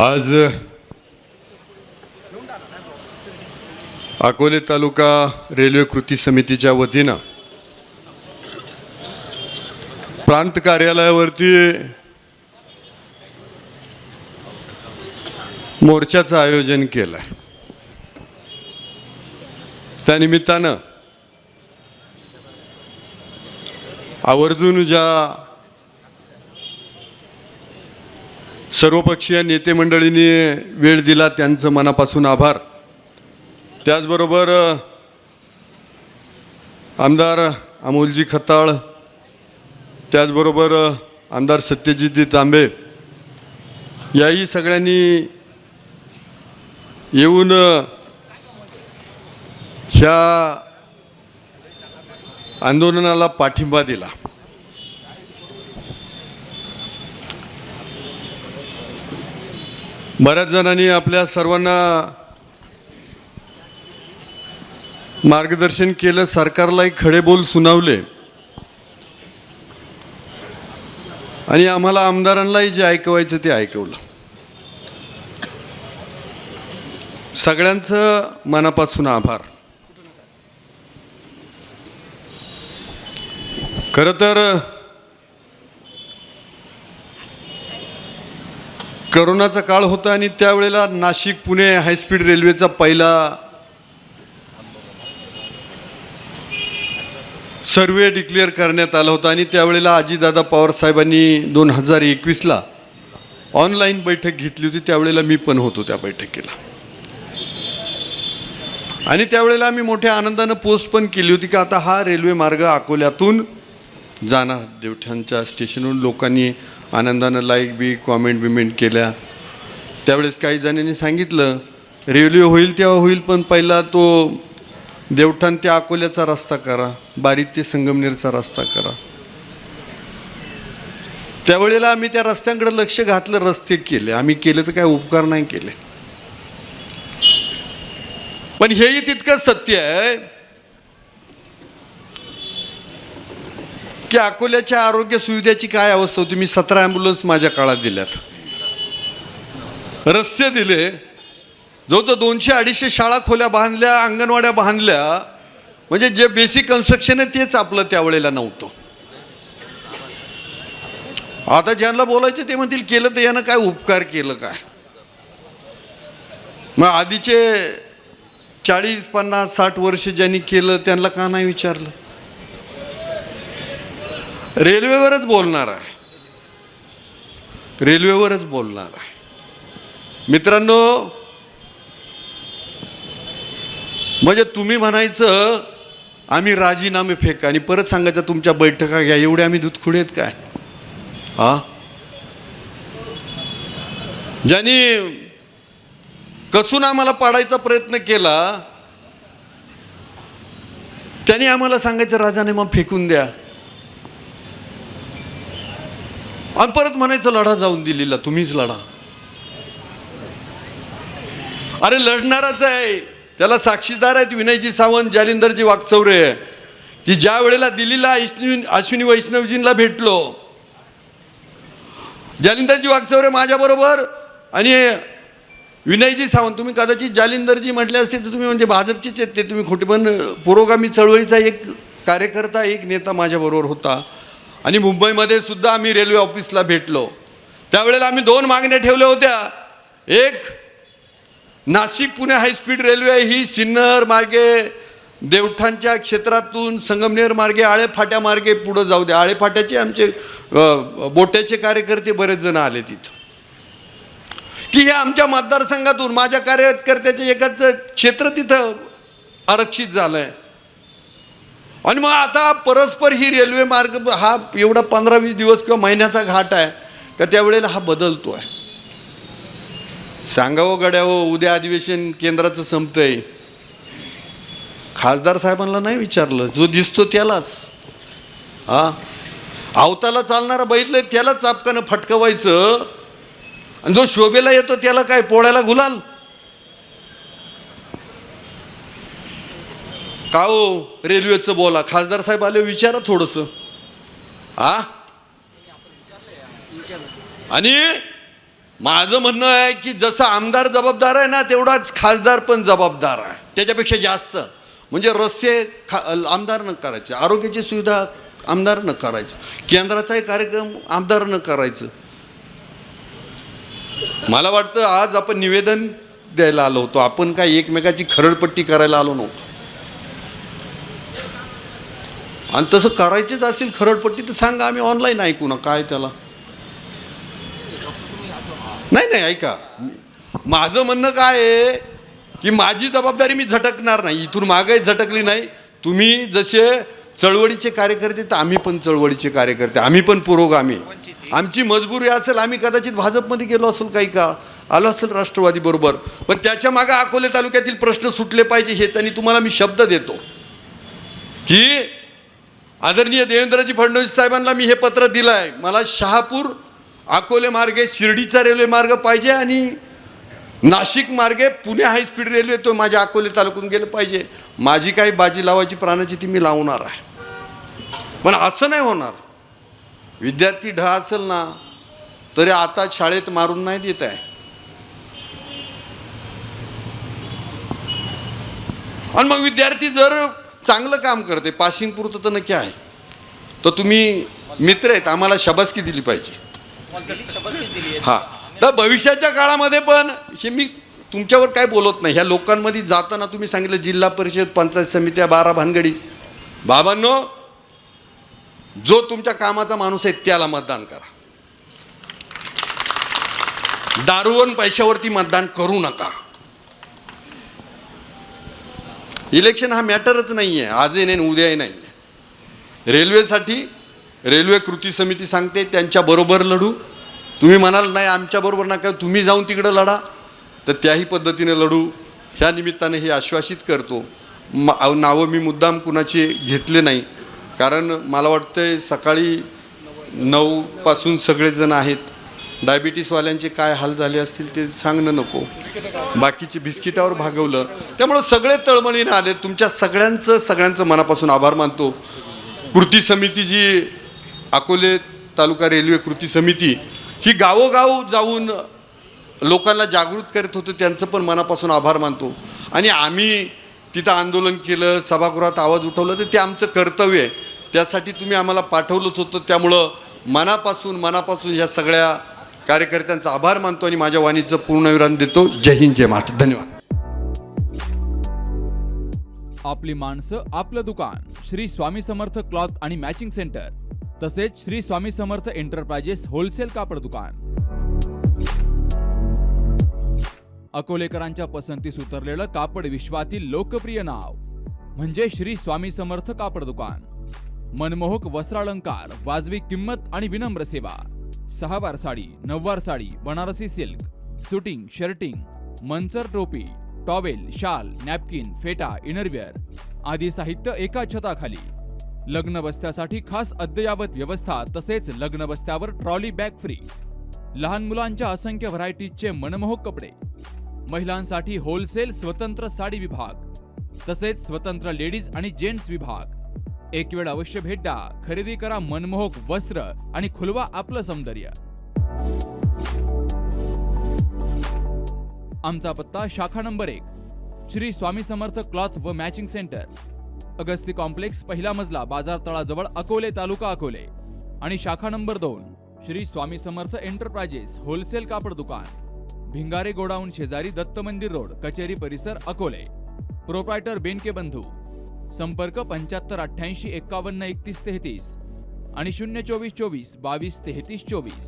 आज अकोले तालुका रेल्वे कृती समितीच्या वतीनं प्रांत कार्यालयावरती मोर्चाचं आयोजन केलं आहे। त्या निमित्तानं आवर्जून ज्या सर्वपक्षीय नेते मंडळींनी वेळ दिला त्यांचं मनापासून आभार। त्याचबरोबर आमदार अमोलजी खताळ, त्याचबरोबर आमदार सत्यजित तांबे याही सगळ्यांनी येऊन ह्या आंदोलनाला पाठिंबा दिला। बऱ्याच जणांनी आपल्या सर्वांना मार्गदर्शन केलं, सरकारलाही खडे बोल सुनावले आणि आम्हाला आमदारांनाही जे ऐकवायचं ते ऐकवलं। सगळ्यांचं मनापासून आभार। खरं तर करोनाचा काळ होता आणि त्यावेळेला नाशिक पुणे हायस्पीड रेल्वेचा पहिला सर्वे डिक्लेअर करण्यात आला होता आणि त्यावेळेला अजितदादा पवार साहेबांनी 2021ला ऑनलाईन बैठक घेतली होती। त्यावेळेला मी पण होतो त्या बैठकीला आणि त्यावेळेला आम्ही मोठ्या आनंदानं पोस्ट पण केली होती की आता हा रेल्वे मार्ग अकोल्यातून जाणार। देवठाणच्या स्टेशनवरून लोकांनी आनंदानं लाईक बी कॉमेंट बिमेंट केल्या। त्यावेळेस काही जणांनी सांगितलं रेल्वे होईल तेव्हा होईल, पण पहिला तो देवठाण ते अकोल्याचा रस्ता करा, बारीत ते संगमनेरचा रस्ता करा। त्यावेळेला आम्ही त्या रस्त्यांकडे लक्ष घातलं, रस्ते केले। आम्ही केले तर काय उपकार नाही केले, पण हेही तितकंच सत्य आहे की अकोल्याच्या आरोग्य सुविधेची काय अवस्था होती। मी 17 ॲम्ब्युलन्स माझ्या काळात दिल्यात, रस्ते दिले, जवळजवळ 200-250 शाळा खोल्या बांधल्या, अंगणवाड्या बांधल्या। म्हणजे जे बेसिक कन्स्ट्रक्शन आहे तेच आपलं त्यावेळेला नव्हतं। आता ज्यांना बोलायचं ते म्हणतील केलं तर यानं काय उपकार केलं काय। मग आधीचे 40, 50, 60 वर्ष ज्यांनी केलं त्यांना का नाही विचारलं। रेल्वेवरच बोलणार आहे, रेल्वेवरच बोलणार आहे। मित्रांनो, म्हणजे तुम्ही म्हणायचं आम्ही राजीनामे फेक आणि परत सांगायचं तुमच्या बैठका घ्या, एवढे आम्ही दूधखुडे आहेत काय? ज्यांनी कसून आम्हाला पाडायचा प्रयत्न केला त्यांनी आम्हाला सांगायचं राजीनामा फेकून द्या आणि परत म्हणायचं लढा जाऊन दिल्लीला, तुम्हीच लढा। अरे लढणारच आहे, त्याला साक्षीदार आहेत विनयजी सावंत, जालिंदरजी वाकचौरे, की ज्या वेळेला दिल्लीला अश्विनी वैष्णवजींना भेटलो, जालिंदरजी वाकचौरे माझ्याबरोबर आणि विनयजी सावंत, तुम्ही कदाचित जालिंदरजी म्हटले असते तर तुम्ही म्हणजे भाजपचेच आहेत ते, तुम्ही खोटे, पण पुरोगामी चळवळीचा एक कार्यकर्ता, एक नेता माझ्याबरोबर होता आणि मुंबईमध्ये सुद्धा आम्ही रेल्वे ऑफिसला भेटलो। त्यावेळेला आम्ही 2 मागण्या ठेवल्या होत्या। एक, नाशिक पुणे हायस्पीड रेल्वे ही सिन्नर मार्गे देवठाणच्या क्षेत्रातून संगमनेर मार्गे आळे फाट्या मार्गे पुढे जाऊ द्या। आळे फाट्याचे आमचे बोट्याचे कार्यकर्ते बरेच जण आले तिथं की हे आमच्या मतदारसंघातून माझ्या कार्यकर्त्याचे एकाच क्षेत्र तिथं आरक्षित झालं आहे आणि मग आता परस्पर ही रेल्वे मार्ग हा एवढा 15-20 दिवस किंवा महिन्याचा घाट आहे का त्यावेळेला हा बदलतो आहे। सांगावं गड्यावं, उद्या अधिवेशन केंद्राचं संपतंय, खासदार साहेबांना नाही विचारलं, जो दिसतो त्यालाच अवताला चालणारा बैल त्याला चापकानं फटकवायचं आणि जो शोभेला येतो त्याला काय पोळ्याला गुलाल का? हो रेल्वेचं बोला, खासदार साहेब आले विचारा थोडंसं। आणि माझं म्हणणं आहे की जसं आमदार जबाबदार आहे ना, तेवढाच खासदार पण जबाबदार आहे, त्याच्यापेक्षा जास्त. म्हणजे रस्ते आमदार न करायचे, आरोग्याची सुविधा आमदार न करायचं, केंद्राचाही कार्यक्रम आमदार न करायचं. मला वाटतं आज आपण निवेदन द्यायला आलो होतो, आपण काय एकमेकाची खरडपट्टी करायला आलो नव्हतो. आणि तसं करायचीच असेल खरडपट्टी तर सांगा, आम्ही ऑनलाईन ऐकू ना, काय त्याला. नाही ऐका, माझं म्हणणं काय आहे की माझी जबाबदारी मी झटकणार नाही, इथून मागही झटकली नाही. तुम्ही जसे चळवळीचे कार्यकर्ते तर आम्ही पण चळवळीचे कार्यकर्ते, आम्ही पण पुरोगामी. आमची मजबुरी असेल, आम्ही कदाचित भाजपमध्ये गेलो असेल, काही का आलो असेल राष्ट्रवादी बरोबर, पण त्याच्या मागे अकोले तालुक्यातील प्रश्न सुटले पाहिजे हेच. आणि तुम्हाला मी शब्द देतो की आदरणीय देवेंद्रजी फडणवीस साहेबांना मी हे पत्र दिलं आहे, मला शहापूर अकोले मार्गे शिर्डीचा रेल्वे मार्ग पाहिजे आणि नाशिक मार्गे पुणे हायस्पीड रेल्वे तो माझ्या अकोले तालुक्यातून गेलं पाहिजे. माझी काही बाजी लावायची प्राणाची ती मी लावणार आहे, पण असं नाही होणार. विद्यार्थी ढ असेल ना तरी आता शाळेत मारून नाही देत आहे. आणि मग विद्यार्थी जर चांगलं काम करते, पासिंग पुरतं तर नक्की आहे, तर तुम्ही मित्र आहेत, आम्हाला शाबासकी दिली पाहिजे. हां, तर भविष्याच्या काळामध्ये पण हे मी तुमच्यावर काय बोलत नाही, ह्या लोकांमध्ये जाताना तुम्ही सांगितलं जिल्हा परिषद पंचायत समित्या 12 भानगडी. बाबांनो, जो तुमच्या कामाचा माणूस आहे त्याला मतदान करा, दारूवन पैशावरती मतदान करू नका. इलेक्शन हा मॅटरच नाही आहे, आजही नाही उद्याही नाही. रेल्वेसाठी रेल्वे कृती समिती सांगते त्यांच्याबरोबर लढू. तुम्ही म्हणाल नाही आमच्याबरोबर नका, तुम्ही जाऊन तिकडं लढा, तर त्याही पद्धतीने लढू. ह्या निमित्ताने हे आश्वासित करतो. नावं मी मुद्दाम कुणाचे घेतले नाही, कारण मला वाटतं सकाळी 9 पासून सगळेजण आहेत. डायबिटीसवाल्यांचे काय हाल झाले असतील ते सांगणं नको, बाकीचे बिस्किटावर भागवलं, त्यामुळं सगळे तळमळीने आले. तुमच्या सगळ्यांचं मनापासून आभार मानतो. कृती समिती जी अकोले तालुका रेल्वे कृती समिती ही गावोगाव जाऊन लोकांना जागृत करत होतं, त्यांचं पण मनापासून आभार मानतो. आणि आम्ही तिथं आंदोलन केलं, सभागृहात आवाज उठवलं, तर ते आमचं कर्तव्य आहे, त्यासाठी तुम्ही आम्हाला पाठवलंच होतं. त्यामुळं मनापासून ह्या सगळ्या कार्यकर्त्यांचा आभार मानतो आणि माझ्या वाणीचं पूर्णविराम देतो. जय हिंद, जय महाराष्ट्र, धन्यवाद. आपली माणसं, आपलं दुकान. श्री स्वामी समर्थ क्लॉथ आणि मॅचिंग सेंटर, तसेच श्री स्वामी समर्थ एंटरप्राइजेस होलसेल कापड दुकान. अकोलेकरांच्या पसंतीस उतरलेलं कापड विश्वातील लोकप्रिय नाव म्हणजे श्री स्वामी समर्थ कापड दुकान. मनमोहक वस्त्रालंकार, वाजवी किंमत आणि विनम्र सेवा. 6 वार साडी, 9 वार sari, Banarasi silk, suiting, shirting, Manchar टोपी, टॉवेल, शाल, नॅपकिन, फेटा, इनरवेअर आदी साहित्य एका छताखाली. लग्न बस्त्यासाठी खास अद्ययावत व्यवस्था, तसेच लग्न बस्त्यावर ट्रॉली बॅग फ्री. लहान मुलांच्या असंख्य व्हरायटीजचे मनमोहक कपडे. महिलांसाठी होलसेल स्वतंत्र साडी विभाग, तसेच स्वतंत्र लेडीज आणि जेंट्स विभाग. एक वेळ अवश्य भेट द्या. खरेदी करा मनमोहक वस्त्र आणि खुलवा आपलं सौंदर्य. आमचा पत्ता शाखा नंबर 1 श्री स्वामी समर्थ क्लॉथ व मॅचिंग सेंटर, अगस्ती कॉम्प्लेक्स, पहिला मजला, बाजार तळाजवळ, अकोले, तालुका अकोले. आणि शाखा number 2 Shri Swami Samarth enterprises wholesale कापड दुकान, भिंगारे गोडाऊन शेजारी, दत्त मंदिर रोड, कचेरी परिसर, अकोले. प्रोप्रायटर बेनके बंधू. संपर्क 75 88 51 31 33 आणि 024 24 22 33 24.